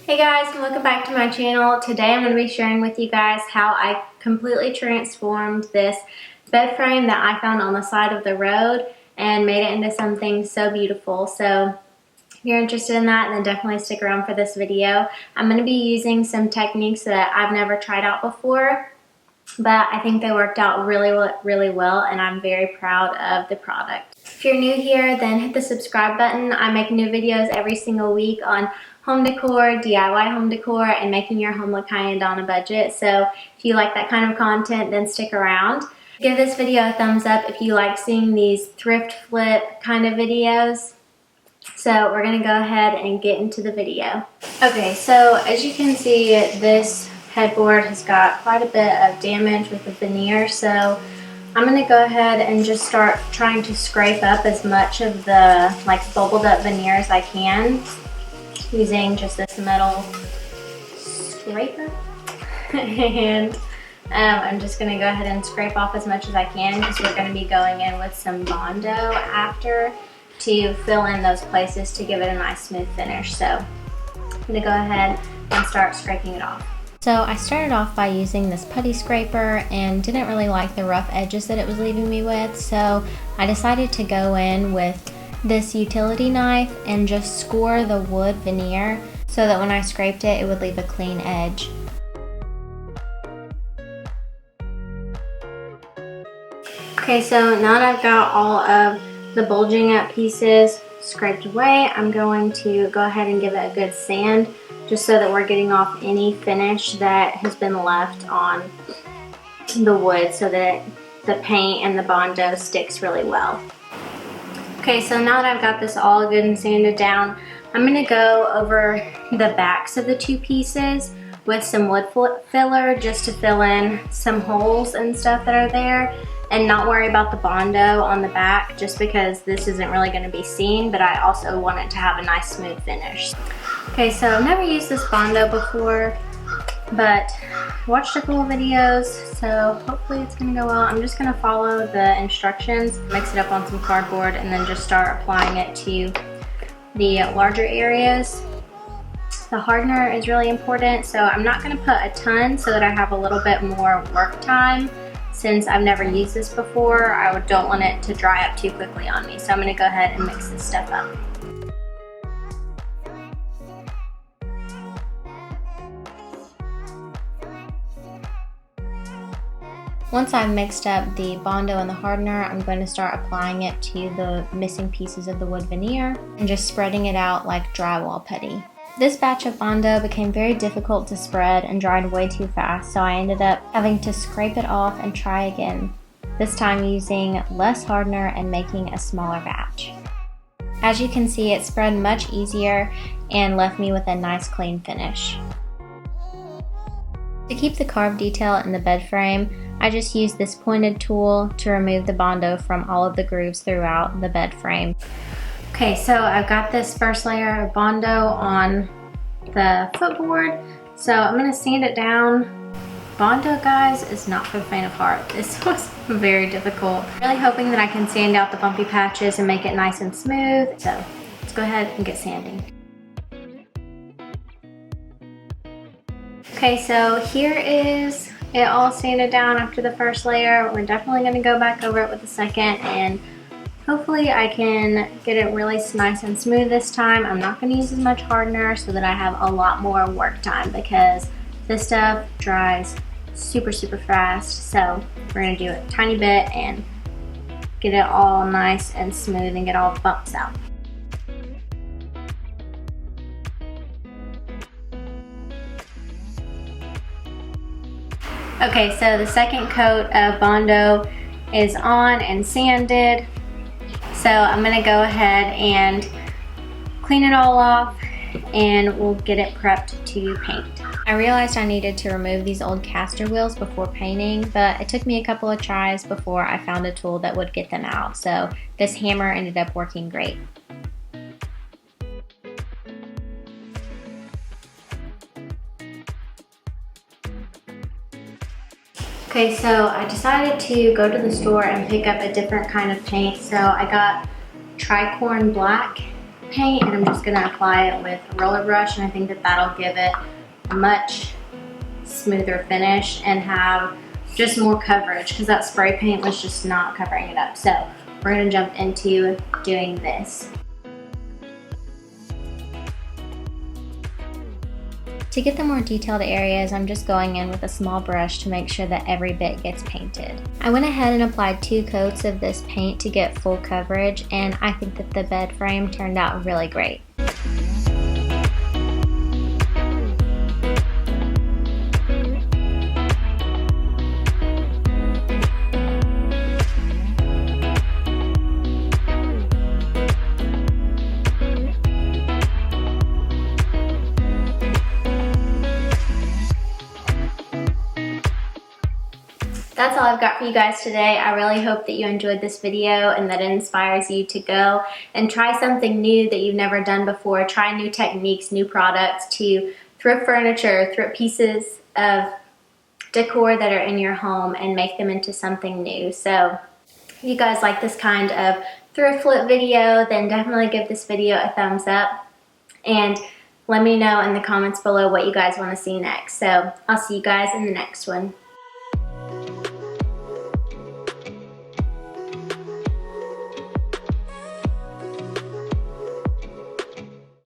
Hey guys, and welcome back to my channel. Today I'm going to be sharing with you guys how I completely transformed this bed frame that I found on the side of the road and made it into something so beautiful. So if you're interested in that, then definitely stick around for this video. I'm going to be using some techniques that I've never tried out before, but I think they worked out really well, and I'm very proud of the product. If you're new here, then hit the subscribe button. I make new videos every single week on home decor, DIY home decor, and making your home look high-end on a budget. So if you like that kind of content, then stick around. Give this video a thumbs up if you like seeing these thrift flip kind of videos. So we're gonna go ahead and get into the video. Okay, so as you can see, this headboard has got quite a bit of damage with the veneer. So I'm gonna go ahead and just start trying to scrape up as much of the bubbled up veneer as I can, using just this metal scraper. And I'm just going to go ahead and scrape off as much as I can, because we're going to be going in with some Bondo after to fill in those places to give it a nice smooth finish. So I'm going to go ahead and start scraping it off. So I started off by using this putty scraper and didn't really like the rough edges that it was leaving me with, so I decided to go in with this utility knife and just score the wood veneer so that when I scraped it, it would leave a clean edge. Okay, so now that I've got all of the bulging up pieces scraped away, I'm going to go ahead and give it a good sand, just so that we're getting off any finish that has been left on the wood, so that the paint and the Bondo sticks really well. Okay, so now that I've got this all good and sanded down, I'm going to go over the backs of the two pieces with some wood filler, just to fill in some holes and stuff that are there, and not worry about the Bondo on the back, just because this isn't really going to be seen, but I also want it to have a nice smooth finish. Okay, so I've never used this Bondo before, but I watched a couple of videos, so hopefully it's going to go well. I'm just going to follow the instructions, mix it up on some cardboard, and then just start applying it to the larger areas. The hardener is really important, so I'm not going to put a ton so that I have a little bit more work time. Since I've never used this before, I don't want it to dry up too quickly on me, so I'm going to go ahead and mix this stuff up. Once I've mixed up the Bondo and the hardener, I'm going to start applying it to the missing pieces of the wood veneer and just spreading it out like drywall putty. This batch of Bondo became very difficult to spread and dried way too fast, so I ended up having to scrape it off and try again, this time using less hardener and making a smaller batch. As you can see, it spread much easier and left me with a nice clean finish. To keep the carved detail in the bed frame, I just used this pointed tool to remove the Bondo from all of the grooves throughout the bed frame. Okay, so I've got this first layer of Bondo on the footboard, so I'm going to sand it down. Bondo, guys, is not for the faint of heart. This was very difficult. Really hoping that I can sand out the bumpy patches and make it nice and smooth. So let's go ahead and get sanding. Okay, so here is it all sanded down after the first layer. We're definitely going to go back over it with the second, and hopefully I can get it really nice and smooth this time. I'm not going to use as much hardener so that I have a lot more work time, because this stuff dries super fast. So we're going to do a tiny bit and get it all nice and smooth and get all the bumps out. Okay, so the second coat of Bondo is on and sanded. So I'm going to go ahead and clean it all off, and we'll get it prepped to paint. I realized I needed to remove these old caster wheels before painting, but it took me a couple of tries before I found a tool that would get them out. So this hammer ended up working great. Okay, so I decided to go to the store and pick up a different kind of paint. So I got tricorn black, paint, and I'm just gonna apply it with a roller brush, and I think that that'll give it a much smoother finish and have just more coverage, because that spray paint was just not covering it up. So we're gonna jump into doing this. To get the more detailed areas, I'm just going in with a small brush to make sure that every bit gets painted. I went ahead and applied 2 coats of this paint to get full coverage, and I think that the bed frame turned out really great. That's all I've got for you guys today. I really hope that you enjoyed this video and that it inspires you to go and try something new that you've never done before. Try new techniques, new products to thrift furniture, thrift pieces of decor that are in your home and make them into something new. So if you guys like this kind of thrift flip video, then definitely give this video a thumbs up and let me know in the comments below what you guys want to see next. So I'll see you guys in the next one.